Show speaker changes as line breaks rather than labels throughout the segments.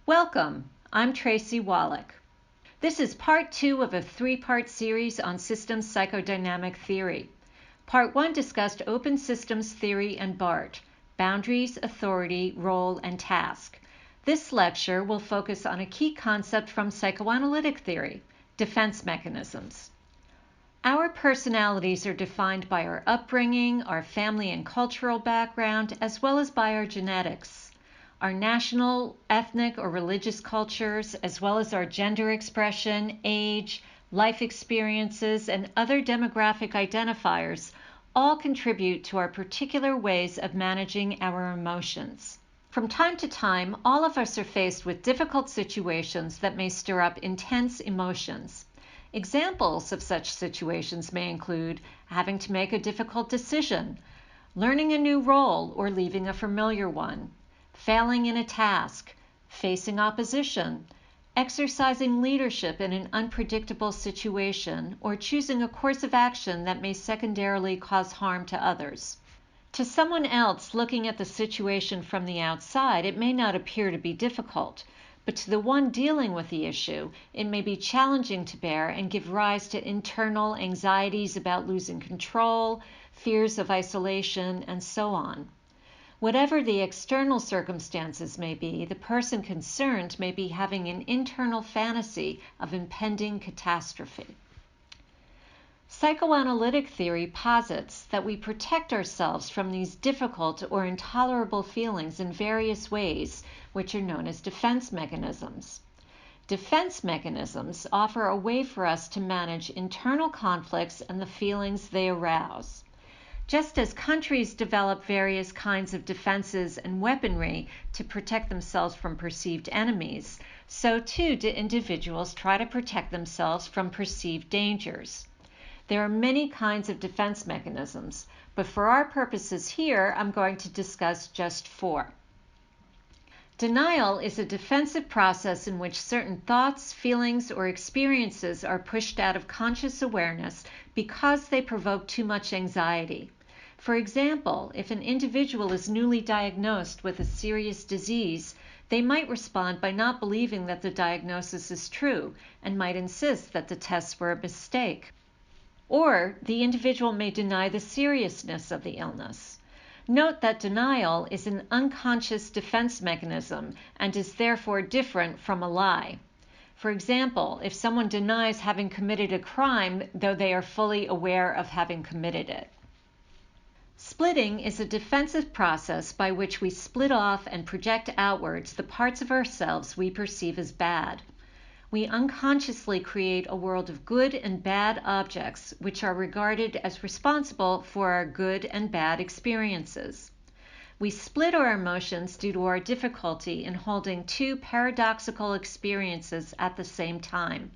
Welcome, I'm Tracy Wallach. This is part 2 of a 3-part series on systems psychodynamic theory. Part 1 discussed open systems theory and BART, boundaries, authority, role, and task. This lecture will focus on a key concept from psychoanalytic theory, defense mechanisms. Our personalities are defined by our upbringing, our family and cultural background, as well as by our genetics. Our national, ethnic, or religious cultures, as well as our gender expression, age, life experiences, and other demographic identifiers all contribute to our particular ways of managing our emotions. From time to time, all of us are faced with difficult situations that may stir up intense emotions. Examples of such situations may include having to make a difficult decision, learning a new role or leaving a familiar one, failing in a task, facing opposition, exercising leadership in an unpredictable situation, or choosing a course of action that may secondarily cause harm to others. To someone else looking at the situation from the outside, it may not appear to be difficult, but to the one dealing with the issue, it may be challenging to bear and give rise to internal anxieties about losing control, fears of isolation, and so on. Whatever the external circumstances may be, the person concerned may be having an internal fantasy of impending catastrophe. Psychoanalytic theory posits that we protect ourselves from these difficult or intolerable feelings in various ways, which are known as defense mechanisms. Defense mechanisms offer a way for us to manage internal conflicts and the feelings they arouse. Just as countries develop various kinds of defenses and weaponry to protect themselves from perceived enemies, so too do individuals try to protect themselves from perceived dangers. There are many kinds of defense mechanisms, but for our purposes here, I'm going to discuss just 4. Denial is a defensive process in which certain thoughts, feelings, or experiences are pushed out of conscious awareness because they provoke too much anxiety. For example, if an individual is newly diagnosed with a serious disease, they might respond by not believing that the diagnosis is true and might insist that the tests were a mistake. Or the individual may deny the seriousness of the illness. Note that denial is an unconscious defense mechanism and is therefore different from a lie. For example, if someone denies having committed a crime, though they are fully aware of having committed it. Splitting is a defensive process by which we split off and project outwards the parts of ourselves we perceive as bad. We unconsciously create a world of good and bad objects which are regarded as responsible for our good and bad experiences. We split our emotions due to our difficulty in holding 2 paradoxical experiences at the same time.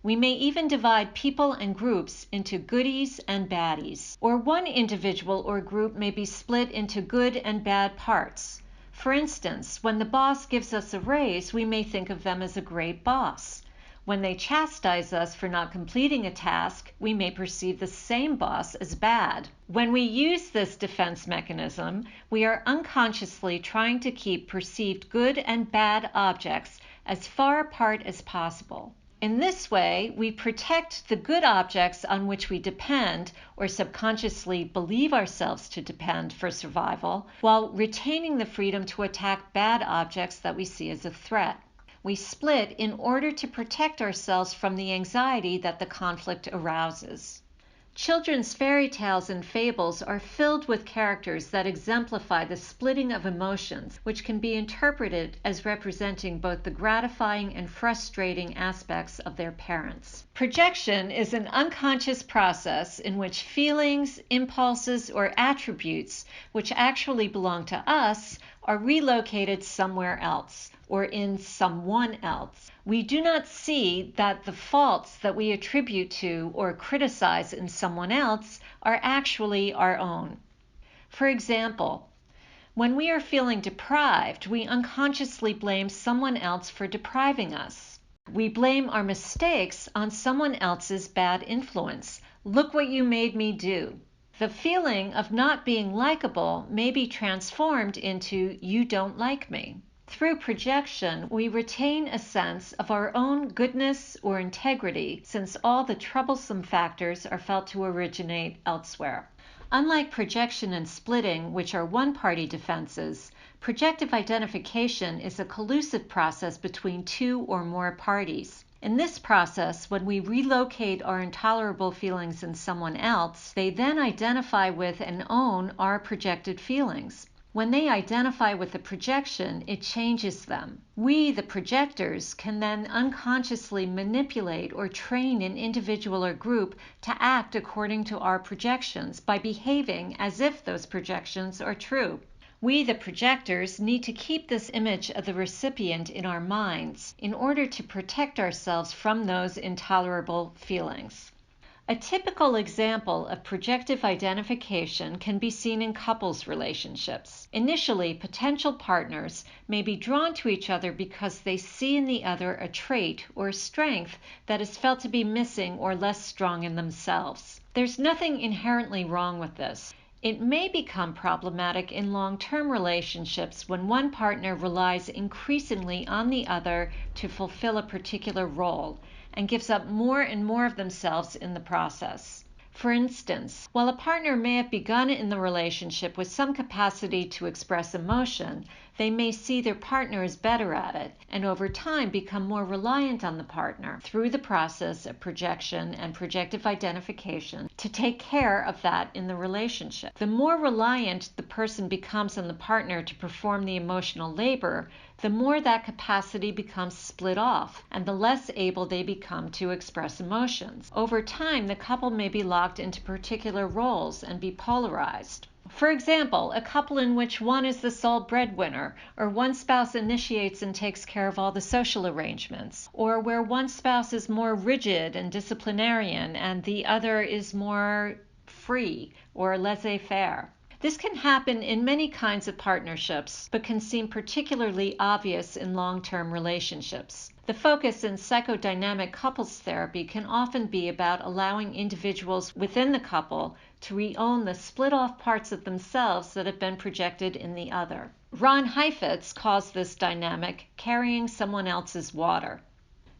We may even divide people and groups into goodies and baddies, or one individual or group may be split into good and bad parts. For instance, when the boss gives us a raise, we may think of them as a great boss. When they chastise us for not completing a task, we may perceive the same boss as bad. When we use this defense mechanism, we are unconsciously trying to keep perceived good and bad objects as far apart as possible. In this way, we protect the good objects on which we depend or subconsciously believe ourselves to depend for survival, while retaining the freedom to attack bad objects that we see as a threat. We split in order to protect ourselves from the anxiety that the conflict arouses. Children's fairy tales and fables are filled with characters that exemplify the splitting of emotions, which can be interpreted as representing both the gratifying and frustrating aspects of their parents. Projection is an unconscious process in which feelings, impulses, or attributes which actually belong to us are relocated somewhere else or in someone else. We do not see that the faults that we attribute to or criticize in someone else are actually our own. For example, when we are feeling deprived, we unconsciously blame someone else for depriving us. We blame our mistakes on someone else's bad influence. Look what you made me do. The feeling of not being likable may be transformed into you don't like me. Through projection, we retain a sense of our own goodness or integrity, since all the troublesome factors are felt to originate elsewhere. Unlike projection and splitting, which are one-party defenses, projective identification is a collusive process between two or more parties. In this process, when we relocate our intolerable feelings in someone else, they then identify with and own our projected feelings. When they identify with the projection, it changes them. We, the projectors, can then unconsciously manipulate or train an individual or group to act according to our projections by behaving as if those projections are true. We, the projectors, need to keep this image of the recipient in our minds in order to protect ourselves from those intolerable feelings. A typical example of projective identification can be seen in couples relationships. Initially, potential partners may be drawn to each other because they see in the other a trait or a strength that is felt to be missing or less strong in themselves. There's nothing inherently wrong with this. It may become problematic in long-term relationships when one partner relies increasingly on the other to fulfill a particular role and gives up more and more of themselves in the process. For instance, while a partner may have begun in the relationship with some capacity to express emotion, they may see their partner as better at it, and over time become more reliant on the partner through the process of projection and projective identification to take care of that in the relationship. The more reliant the person becomes on the partner to perform the emotional labor, the more that capacity becomes split off, and the less able they become to express emotions. Over time, the couple may be locked into particular roles and be polarized. For example, a couple in which one is the sole breadwinner, or one spouse initiates and takes care of all the social arrangements, or where one spouse is more rigid and disciplinarian and the other is more free or laissez-faire. This can happen in many kinds of partnerships, but can seem particularly obvious in long-term relationships. The focus in psychodynamic couples therapy can often be about allowing individuals within the couple to re-own the split-off parts of themselves that have been projected in the other. Ron Heifetz calls this dynamic carrying someone else's water.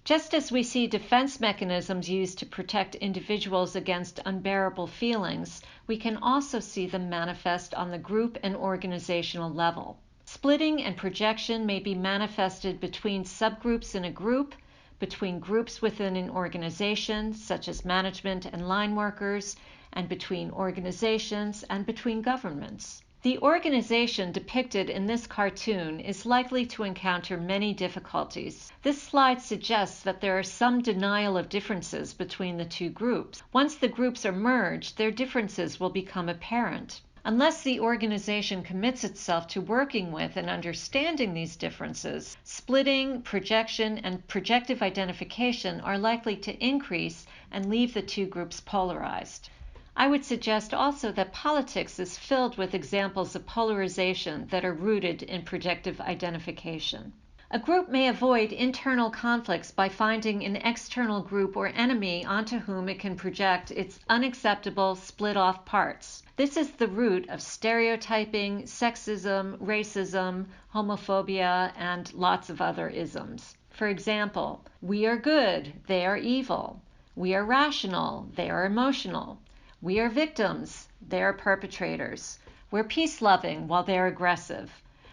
Just as we see defense mechanisms used to protect individuals against unbearable feelings, we can also see them manifest on the group and organizational level. Splitting and projection may be manifested between subgroups in a group, between groups within an organization, such as management and line workers, and between organizations and between governments. The organization depicted in this cartoon is likely to encounter many difficulties. This slide suggests that there is some denial of differences between the two groups. Once the groups are merged, their differences will become apparent. Unless the organization commits itself to working with and understanding these differences, splitting, projection, and projective identification are likely to increase and leave the two groups polarized. I would suggest also that politics is filled with examples of polarization that are rooted in projective identification. A group may avoid internal conflicts by finding an external group or enemy onto whom it can project its unacceptable split-off parts. This is the root of stereotyping, sexism, racism, homophobia, and lots of other isms. For example, we are good, they are evil. We are rational, they are emotional. We are victims, they are perpetrators. We're peace-loving while they're aggressive.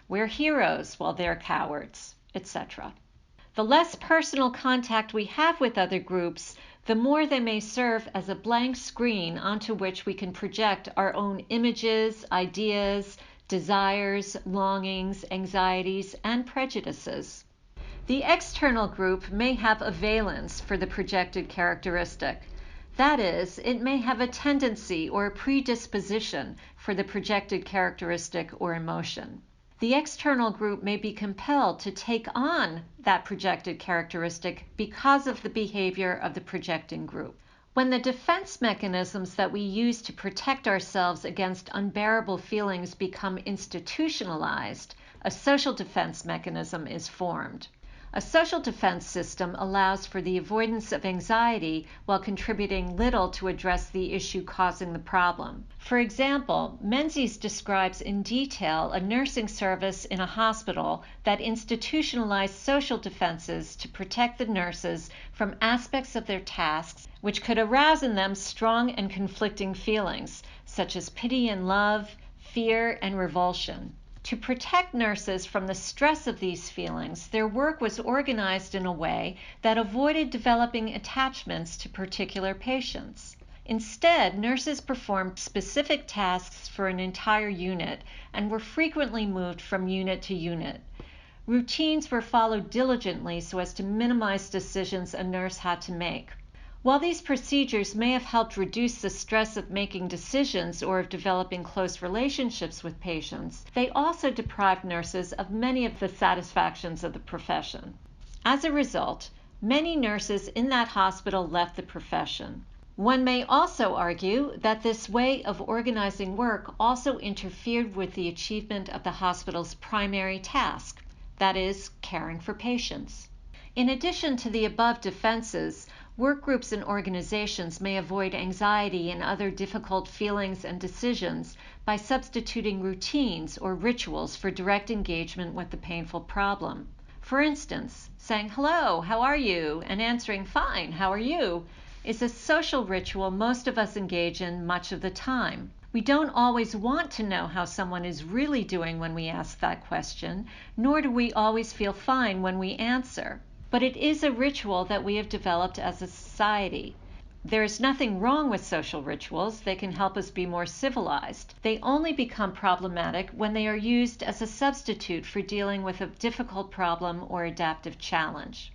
We're heroes while they're cowards, etc. The less personal contact we have with other groups, the more they may serve as a blank screen onto which we can project our own images, ideas, desires, longings, anxieties, and prejudices. The external group may have a valence for the projected characteristic. That is, it may have a tendency or a predisposition for the projected characteristic or emotion. The external group may be compelled to take on that projected characteristic because of the behavior of the projecting group. When the defense mechanisms that we use to protect ourselves against unbearable feelings become institutionalized, a social defense mechanism is formed. A social defense system allows for the avoidance of anxiety while contributing little to address the issue causing the problem. For example, Menzies describes in detail a nursing service in a hospital that institutionalized social defenses to protect the nurses from aspects of their tasks which could arouse in them strong and conflicting feelings, such as pity and love, fear and revulsion. To protect nurses from the stress of these feelings, their work was organized in a way that avoided developing attachments to particular patients. Instead, nurses performed specific tasks for an entire unit and were frequently moved from unit to unit. Routines were followed diligently so as to minimize decisions a nurse had to make. While these procedures may have helped reduce the stress of making decisions or of developing close relationships with patients, they also deprived nurses of many of the satisfactions of the profession. As a result, many nurses in that hospital left the profession. One may also argue that this way of organizing work also interfered with the achievement of the hospital's primary task, that is, caring for patients. In addition to the above defenses, work groups and organizations may avoid anxiety and other difficult feelings and decisions by substituting routines or rituals for direct engagement with the painful problem. For instance, saying, "Hello, how are you?" and answering, "Fine, how are you?" is a social ritual most of us engage in much of the time. We don't always want to know how someone is really doing when we ask that question, nor do we always feel fine when we answer. But it is a ritual that we have developed as a society. There is nothing wrong with social rituals. They can help us be more civilized. They only become problematic when they are used as a substitute for dealing with a difficult problem or adaptive challenge.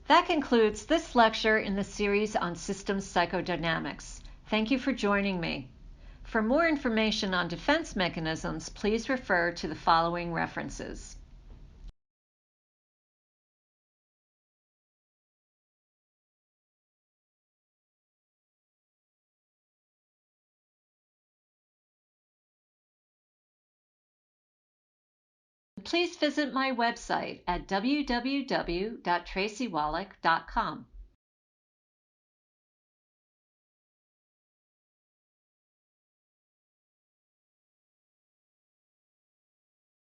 That concludes this lecture in the series on systems psychodynamics. Thank you for joining me. For more information on defense mechanisms, please refer to the following references. Please visit my website at www.tracywallach.com.